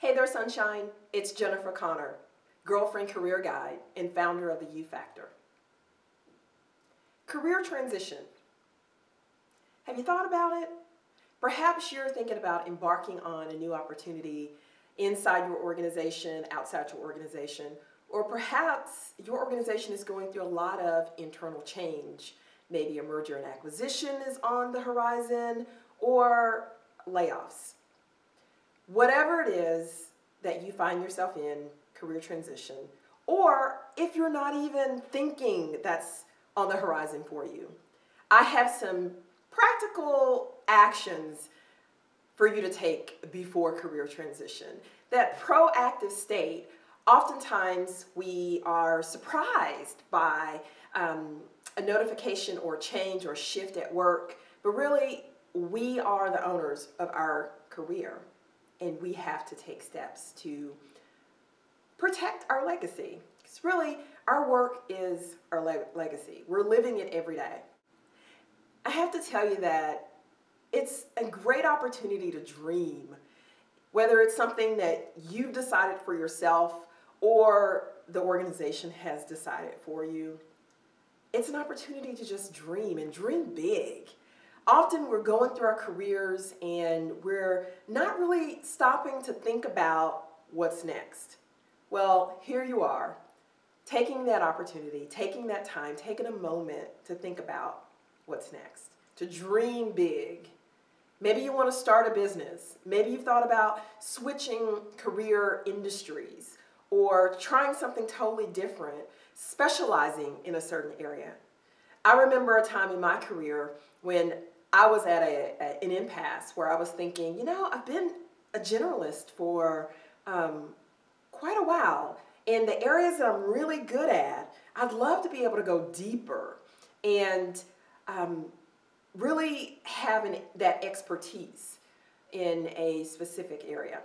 Hey there, sunshine. It's Jennifer Connor, girlfriend career guide and founder of the U Factor. Career transition. Have you thought about it? Perhaps you're thinking about embarking on a new opportunity inside your organization, outside your organization, or perhaps your organization is going through a lot of internal change. Maybe a merger and acquisition is on the horizon, or layoffs. Whatever it is that you find yourself in, career transition, or if you're not even thinking that's on the horizon for you, I have some practical actions for you to take before career transition. That proactive state, oftentimes we are surprised by a notification or change or shift at work, but really we are the owners of our career. And we have to take steps to protect our legacy. Because really, our work is our legacy. We're living it every day. I have to tell you that it's a great opportunity to dream. Whether it's something that you've decided for yourself or the organization has decided for you, it's an opportunity to just dream and dream big. Often we're going through our careers and we're not really stopping to think about what's next. Well, here you are, taking that opportunity, taking that time, taking a moment to think about what's next, to dream big. Maybe you want to start a business. Maybe you've thought about switching career industries or trying something totally different, specializing in a certain area. I remember a time in my career when I was at an impasse where I was thinking, I've been a generalist for quite a while. In the areas that I'm really good at, I'd love to be able to go deeper and really have that expertise in a specific area.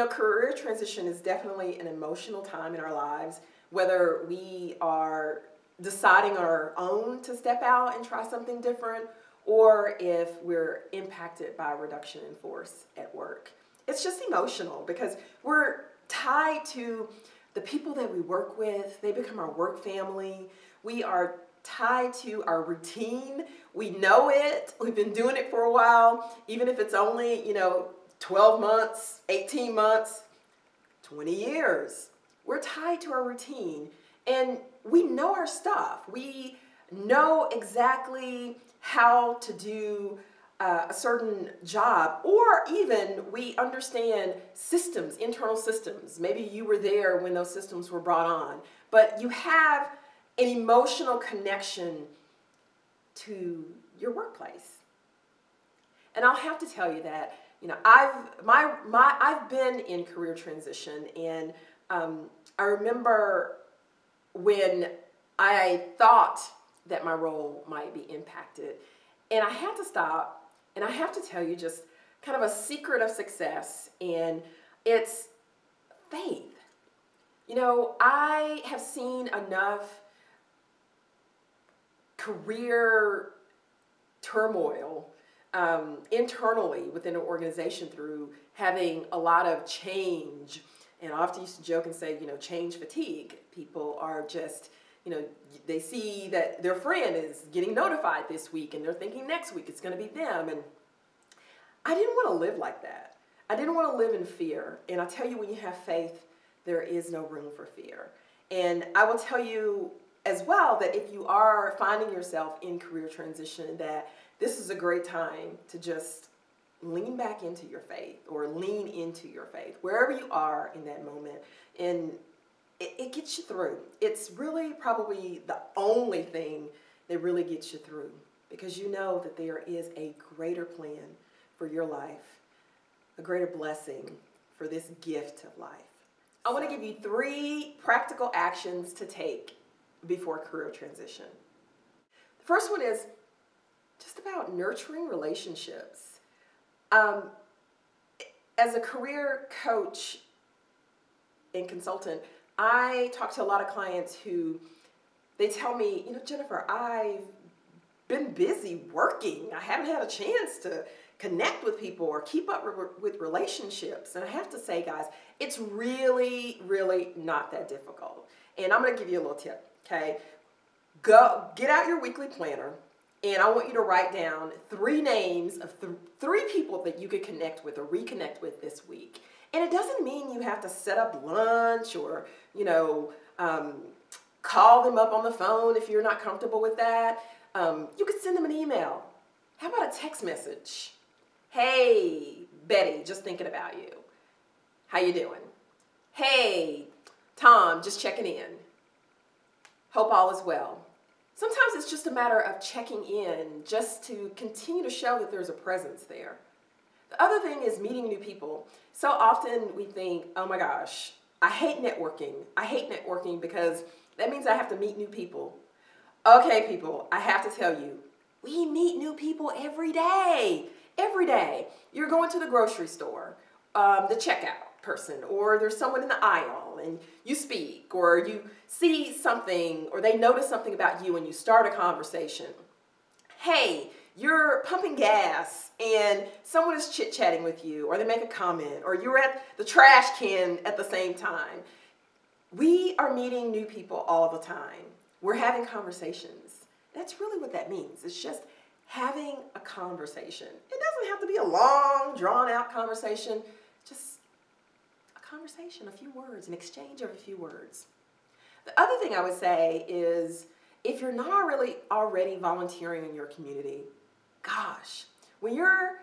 Career transition is definitely an emotional time in our lives, whether we are deciding on our own to step out and try something different, or if we're impacted by a reduction in force at work. It's just emotional because we're tied to the people that we work with. They become our work family. We are tied to our routine. We know it. We've been doing it for a while, even if it's only, 12 months, 18 months, 20 years. We're tied to our routine and we know our stuff. We know exactly how to do a certain job, or even we understand systems, internal systems. Maybe you were there when those systems were brought on, but you have an emotional connection to your workplace. And I'll have to tell you that I've been in career transition, and I remember when I thought that my role might be impacted. And I had to stop, and I have to tell you just kind of a secret of success, and it's faith. I have seen enough career turmoil internally within an organization through having a lot of change. And I often used to joke and say, change fatigue. People are just they see that their friend is getting notified this week and they're thinking next week it's going to be them. And I didn't want to live like that. I didn't want to live in fear. And I tell you, when you have faith, there is no room for fear. And I will tell you as well that if you are finding yourself in career transition, that this is a great time to just lean back into your faith, or lean into your faith, wherever you are in that moment. And it gets you through. It's really probably the only thing that really gets you through, because you know that there is a greater plan for your life, a greater blessing for this gift of life. I want to give you 3 practical actions to take before career transition. The first one is just about nurturing relationships. As a career coach and consultant, I talk to a lot of clients who they tell me, Jennifer, I've been busy working. I haven't had a chance to connect with people or keep up with relationships. And I have to say, guys, it's really, really not that difficult. And I'm going to give you a little tip, okay? Get out your weekly planner, and I want you to write down 3 names of 3 people that you could connect with or reconnect with this week. And it doesn't mean you have to set up lunch or, call them up on the phone if you're not comfortable with that. You could send them an email. How about a text message? Hey, Betty, just thinking about you. How you doing? Hey, Tom, just checking in. Hope all is well. Sometimes it's just a matter of checking in just to continue to show that there's a presence there. The other thing is meeting new people. So often we think, oh my gosh, I hate networking. I hate networking because that means I have to meet new people. Okay, people, I have to tell you, we meet new people every day. Every day. You're going to the grocery store, the checkout person, or there's someone in the aisle and you speak, or you see something, or they notice something about you and you start a conversation. Hey, you're pumping gas and someone is chit-chatting with you, or they make a comment, or you're at the trash can at the same time. We are meeting new people all the time. We're having conversations. That's really what that means. It's just having a conversation. It doesn't have to be a long, drawn-out conversation. Just a conversation, a few words, an exchange of a few words. The other thing I would say is if you're not really already volunteering in your community, gosh, when you're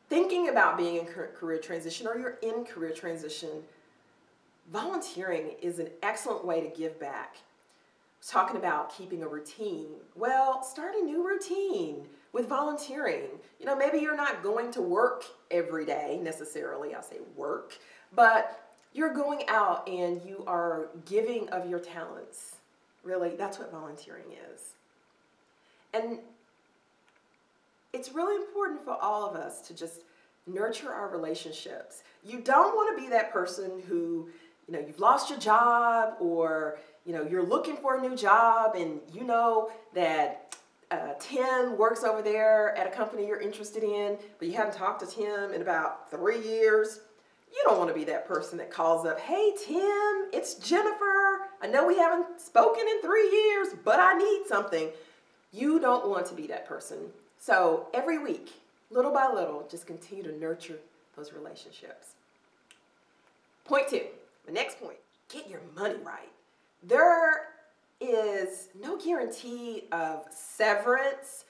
thinking about being in career transition or you're in career transition, volunteering is an excellent way to give back. I was talking about keeping a routine. Well, start a new routine with volunteering. Maybe you're not going to work every day necessarily, I say work, but you're going out and you are giving of your talents. Really, that's what volunteering is. And it's really important for all of us to just nurture our relationships. You don't want to be that person who, you've lost your job, or, you're looking for a new job and you know that Tim works over there at a company you're interested in, but you haven't talked to Tim in about 3 years. You don't want to be that person that calls up, hey, Tim, it's Jennifer. I know we haven't spoken in 3 years, but I need something. You don't want to be that person. So every week, little by little, just continue to nurture those relationships. Point 2, the next point, get your money right. There is no guarantee of severance.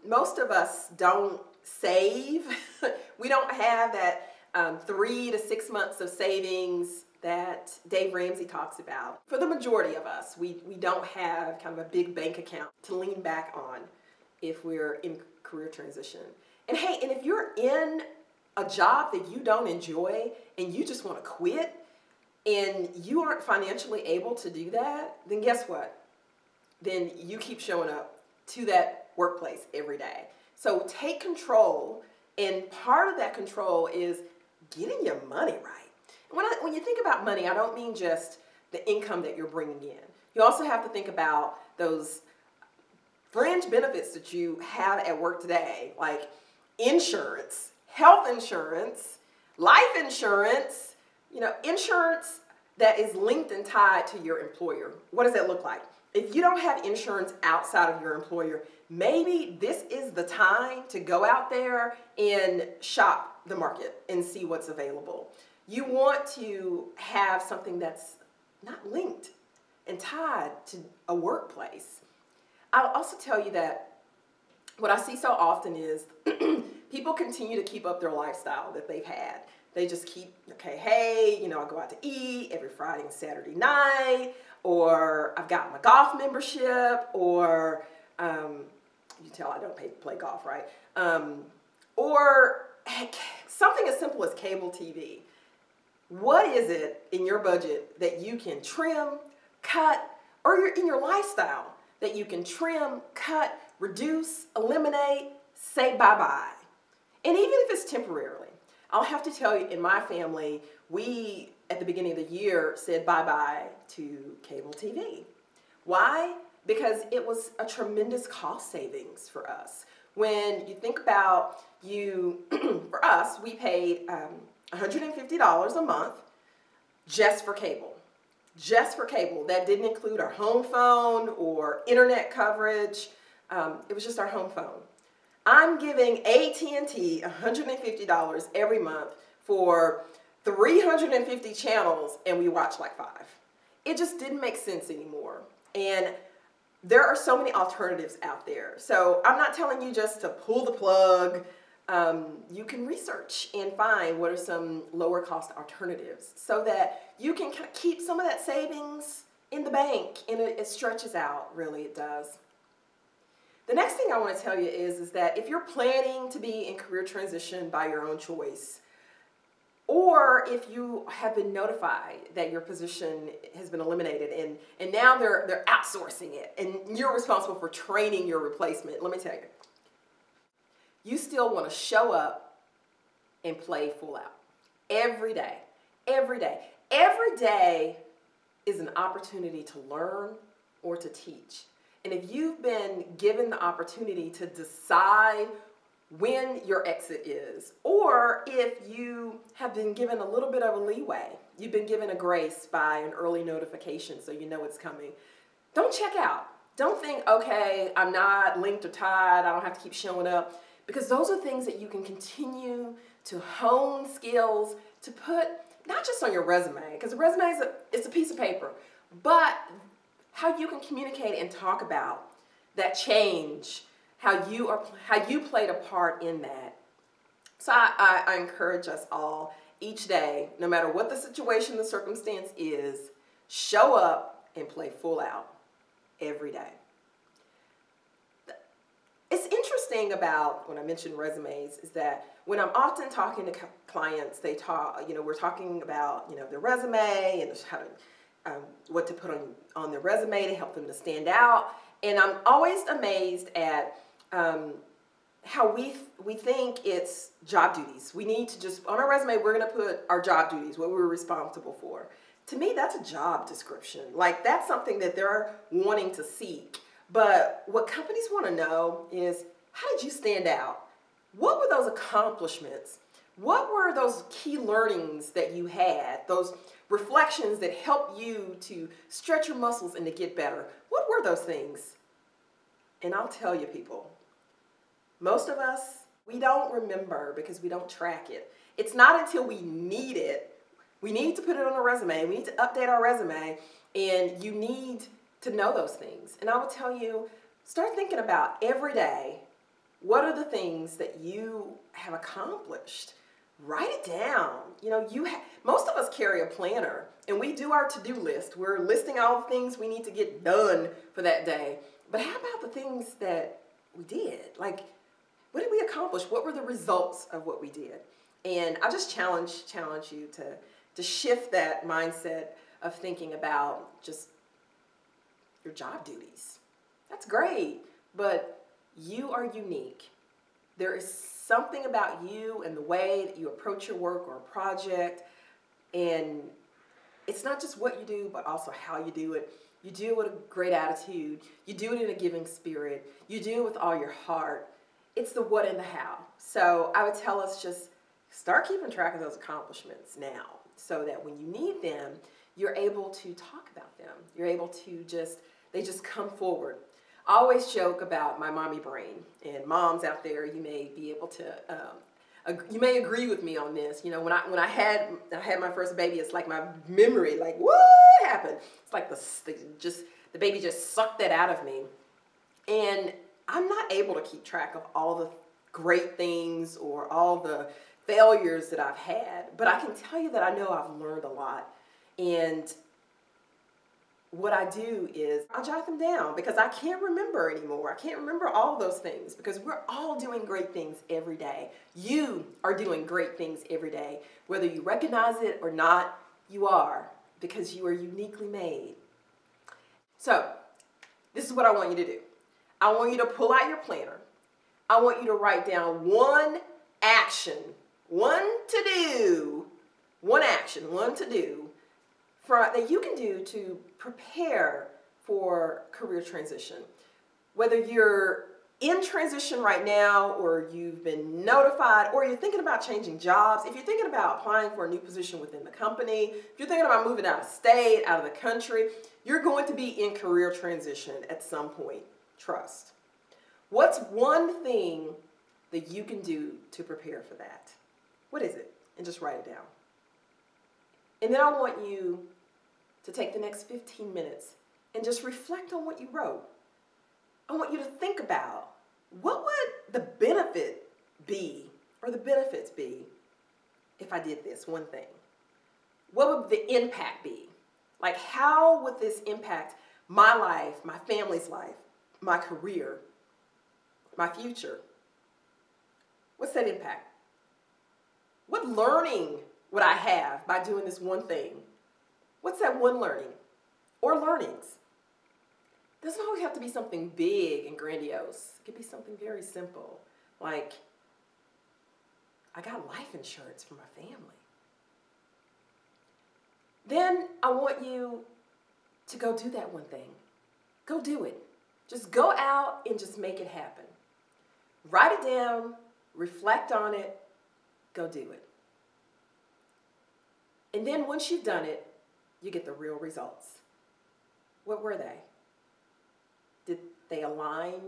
Most of us don't save. We don't have that 3 to 6 months of savings that Dave Ramsey talks about. For the majority of us, we don't have kind of a big bank account to lean back on if we're in career transition. And hey, and if you're in a job that you don't enjoy and you just want to quit and you aren't financially able to do that, then guess what? Then you keep showing up to that workplace every day. So take control, and part of that control is getting your money right. When you think about money, I don't mean just the income that you're bringing in. You also have to think about those fringe benefits that you have at work today, like insurance, health insurance, life insurance, insurance that is linked and tied to your employer. What does that look like? If you don't have insurance outside of your employer, maybe this is the time to go out there and shop the market and see what's available. You want to have something that's not linked and tied to a workplace. I'll also tell you that what I see so often is people continue to keep up their lifestyle that they've had. They just keep, okay, hey, I go out to eat every Friday and Saturday night, or I've got my golf membership, or you can tell I don't play golf, right? Or heck, something as simple as cable TV. What is it in your budget that you can trim, cut, or in your lifestyle that you can trim, cut, reduce, eliminate, say bye-bye? And even if it's temporarily, I'll have to tell you, in my family, we, at the beginning of the year, said bye-bye to cable TV. Why? Because it was a tremendous cost savings for us. When you think about for us, we paid $150 a month just for cable. Just for cable. That didn't include our home phone or internet coverage. It was just our home phone. I'm giving AT&T $150 every month for 350 channels, and we watch like 5. It just didn't make sense anymore. And there are so many alternatives out there. So I'm not telling you just to pull the plug. You can research and find what are some lower cost alternatives so that you can kind of keep some of that savings in the bank, and it stretches out, really it does. The next thing I want to tell you is that if you're planning to be in career transition by your own choice, or if you have been notified that your position has been eliminated and now they're outsourcing it and you're responsible for training your replacement, let me tell you, you still want to show up and play full out. Every day. Every day. Every day is an opportunity to learn or to teach. And if you've been given the opportunity to decide when your exit is, or if you have been given a little bit of a leeway, you've been given a grace by an early notification so you know it's coming, don't check out. Don't think, okay, I'm not linked or tied, I don't have to keep showing up, because those are things that you can continue to hone skills to put not just on your resume, because the resume is a piece of paper, but how you can communicate and talk about that change, how you played a part in that. So I encourage us all each day, no matter what the situation, the circumstance is, show up and play full out every day. It's interesting about when I mention resumes is that when I'm often talking to clients, we're talking about, their resume and how to, what to put on their resume to help them to stand out. And I'm always amazed at how we think it's job duties. We need to just, on our resume, we're going to put our job duties, what we're responsible for. To me, that's a job description. Like, that's something that they're wanting to seek. But what companies want to know is, how did you stand out? What were those accomplishments? What were those key learnings that you had, those reflections that helped you to stretch your muscles and to get better? What were those things? And I'll tell you, people, most of us, we don't remember because we don't track it. It's not until we need it. We need to put it on a resume. We need to update our resume, and you need to know those things. And I will tell you, start thinking about every day, what are the things that you have accomplished? Write it down. Most of us carry a planner, and we do our to-do list. We're listing all the things we need to get done for that day. But how about the things that we did? Like, what did we accomplish? What were the results of what we did? And I just challenge you to shift that mindset of thinking about just your job duties. That's great, but you are unique. There is something about you and the way that you approach your work or a project, and it's not just what you do, but also how you do it. You do it with a great attitude. You do it in a giving spirit. You do it with all your heart. It's the what and the how. So I would tell us just start keeping track of those accomplishments now so that when you need them, you're able to talk about them. You're able to they just come forward. I always joke about my mommy brain, and moms out there, you may be able to, you may agree with me on this. When I had my first baby, it's like my memory, like what happened? It's like the baby just sucked that out of me, and I'm not able to keep track of all the great things or all the failures that I've had, but I can tell you that I know I've learned a lot. And what I do is I jot them down because I can't remember anymore. I can't remember all of those things because we're all doing great things every day. You are doing great things every day. Whether you recognize it or not, you are, because you are uniquely made. So this is what I want you to do. I want you to pull out your planner. I want you to write down one action, one to-do that you can do to prepare for career transition. Whether you're in transition right now, or you've been notified, or you're thinking about changing jobs, if you're thinking about applying for a new position within the company, if you're thinking about moving out of state, out of the country, you're going to be in career transition at some point. Trust. What's one thing that you can do to prepare for that? What is it? And just write it down. And then I want you to take the next 15 minutes and just reflect on what you wrote. I want you to think about, what would the benefit be, or the benefits be, if I did this one thing? What would the impact be? Like, how would this impact my life, my family's life, my career, my future? What's that impact? What learning would I have by doing this one thing? What's that one learning? Or learnings? It doesn't always have to be something big and grandiose. It could be something very simple, like, I got life insurance for my family. Then I want you to go do that one thing. Go do it. Just go out and just make it happen. Write it down, reflect on it, go do it. And then once you've done it, you get the real results. What were they? Did they align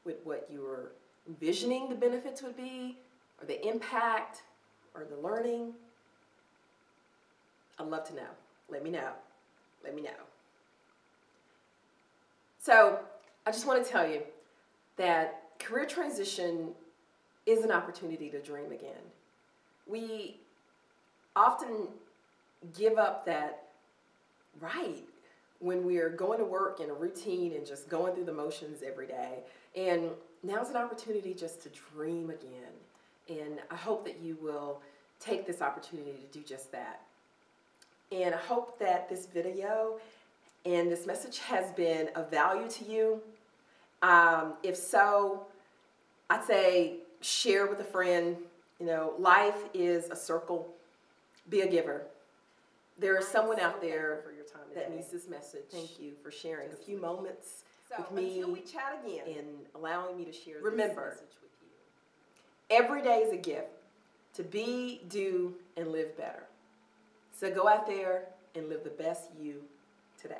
with what you were envisioning the benefits would be, or the impact, or the learning? I'd love to know. Let me know. Let me know. So I just want to tell you that career transition is an opportunity to dream again. We often give up that right when we're going to work in a routine and just going through the motions every day. And now's an opportunity just to dream again. And I hope that you will take this opportunity to do just that. And I hope that this video and this message has been of value to you. If so, I'd say share with a friend. You know, life is a circle. Be a giver. There is someone out there that needs this message. Thank you for sharing a few moments with me until we chat again and allowing me to share this message with you. Every day is a gift to be, do, and live better. So go out there and live the best you today.